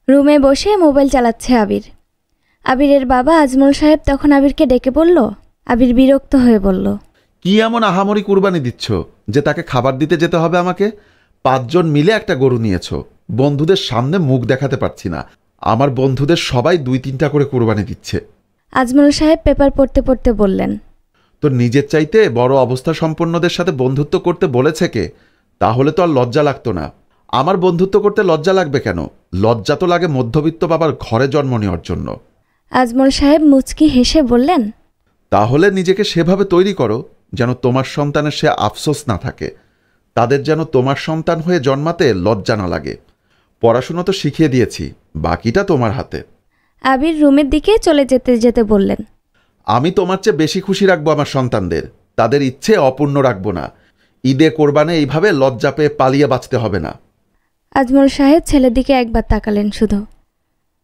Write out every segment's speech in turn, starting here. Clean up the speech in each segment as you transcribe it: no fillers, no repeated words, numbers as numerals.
রুমে বসে মোবাইল চালাচ্ছে আবির। আবিরের বাবা আজমল সাহেব তখন আবিরকে ডেকে বলল। আবির বিরক্ত হয়ে বলল, কি এমন আহামরি কুরবানি দিচ্ছ যে তাকে খাবার দিতে যেতে হবে আমাকে? 5 জন মিলে একটা গরু নিয়েছ, বন্ধুদের সামনে মুখ দেখাতে পারছি না। আমার বন্ধুদের সবাই 2-3টা করে কুরবানি দিচ্ছে। আজমল সাহেব পেপার পড়তে পড়তে বললেন, তোর নিজের চাইতে বড় অবস্থা সম্পন্নদের সাথে বন্ধুত্ব করতে বলেছে কে? তাহলে তো আর লজ্জা লাগতো না। আমার বন্ধুত্ব করতে লজ্জা লাগবে কেন? লজ্জা তো লাগে মধ্যবিত্ত বাবার ঘরে জন্ম নেওয়ার জন্য। আজমল সাহেব মুচকি হেসে বললেন, তাহলে নিজেকে সেভাবে তৈরি করো যেন তোমার সন্তানের সে আফসোস না থাকে, তাদের যেন তোমার সন্তান হয়ে জন্মাতে লজ্জা না লাগে। পড়াশুনো তো শিখিয়ে দিয়েছি, বাকিটা তোমার হাতে। আবির রুমের দিকে চলে যেতে যেতে বললেন, আমি তোমার চেয়ে বেশি খুশি রাখবো আমার সন্তানদের, তাদের ইচ্ছে অপূর্ণ রাখবো না। ঈদে কোরবানে এইভাবে লজ্জা পেয়ে পালিয়ে বাঁচতে হবে না। আজমল সাহেব ছেলের দিকে একবার তাকালেন শুধু,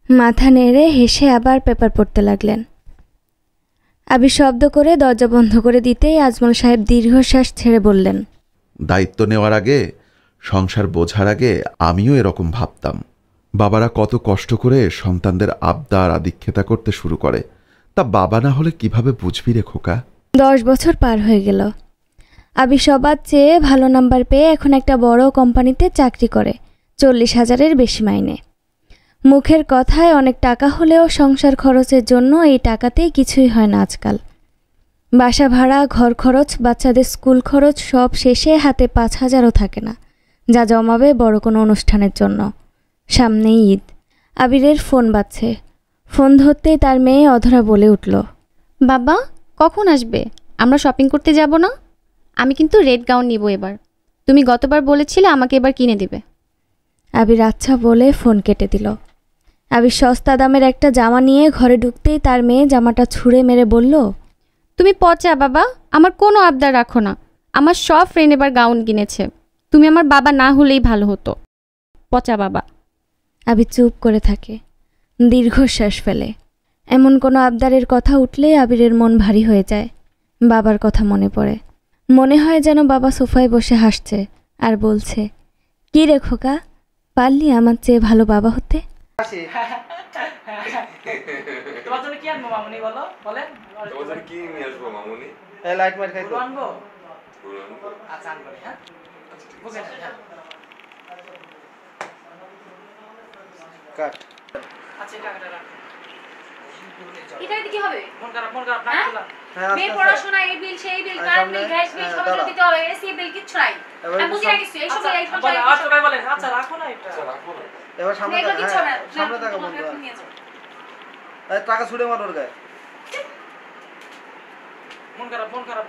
মাথা নেড়ে হেসে আবার পেপার পড়তে লাগলেন। আবির শব্দ করে দরজা বন্ধ করে দিতেই আজমল সাহেব দীর্ঘশ্বাস ছেড়ে বললেন, দায়িত্ব নেওয়ার আগে, সংসার বোঝার আগে আমিও এরকম ভাবতাম। বাবারা কত কষ্ট করে সন্তানদের আবদার আদিক্ষেতা করতে শুরু করে, তা বাবা না হলে কিভাবে বুঝবি রে খোকা? 10 বছর পার হয়ে গেল। আবির সবার চেয়ে ভালো নাম্বার পেয়ে এখন একটা বড় কোম্পানিতে চাকরি করে, 40,000-এর বেশি মাইনে। মুখের কথায় অনেক টাকা হলেও সংসার খরচের জন্য এই টাকাতেই কিছুই হয় না আজকাল। বাসা ভাড়া, ঘর খরচ, বাচ্চাদের স্কুল খরচ সব শেষে হাতে 5,000-ও থাকে না, যা জমাবে বড় কোনো অনুষ্ঠানের জন্য। সামনেই ঈদ। আবিরের ফোন বাজছে। ফোন ধরতেই তার মেয়ে অধরা বলে উঠল, বাবা কখন আসবে? আমরা শপিং করতে যাব না? আমি কিন্তু রেড গাউন নিব এবার। তুমি গতবার বলেছিলে আমাকে এবার কিনে দিবে। আবির আচ্ছা বলে ফোন কেটে দিল। আবির সস্তা দামের একটা জামা নিয়ে ঘরে ঢুকতেই তার মেয়ে জামাটা ছুঁড়ে মেরে বলল, তুমি পচা বাবা, আমার কোনো আবদার রাখো না। আমার সব ফ্রেন্ড এবার গাউন কিনেছে, তুমি আমার বাবা না হলেই ভালো হতো। পচা বাবা। আবির চুপ করে থাকে, দীর্ঘশ্বাস ফেলে। এমন কোনো আবদারের কথা উঠলে আবিরের মন ভারী হয়ে যায়। বাবার কথা মনে পড়ে। মনে হয় যেন বাবা সোফায় বসে হাসছে আর বলছে, কি রে খোকা, পারলি আমার চেয়ে ভালো বাবা হতে? তোমার জন্য কি আনবো মামুনি বলো? বলেন তোমার জন্য কি নিয়ে আসবো মামুনি? এই লাইট মার খাইতো আনবো? আচ্ছা আনবো। হ্যাঁ বুঝেন। কাট। আচ্ছা টাকাটা রাখ। এটা কি হবে? ফোন করা না। মেয়ে পড়াশোনা, এই বিল সেই বিল, কারেন্ট বিল, গ্যাস বিল সব দিতে হবে, এসি বিল কিচ্ছু নাই। আমি বুঝি না কিছু, এই সব এই সব বলে আচ্ছা ভাই বলেন, আচ্ছা রাখো না এটা। আচ্ছা রাখো না। এবার সামনে সামনে টাকা বন্ধ। এই টাকা ছুড়ে মার ওর গায়ে। ফোন করা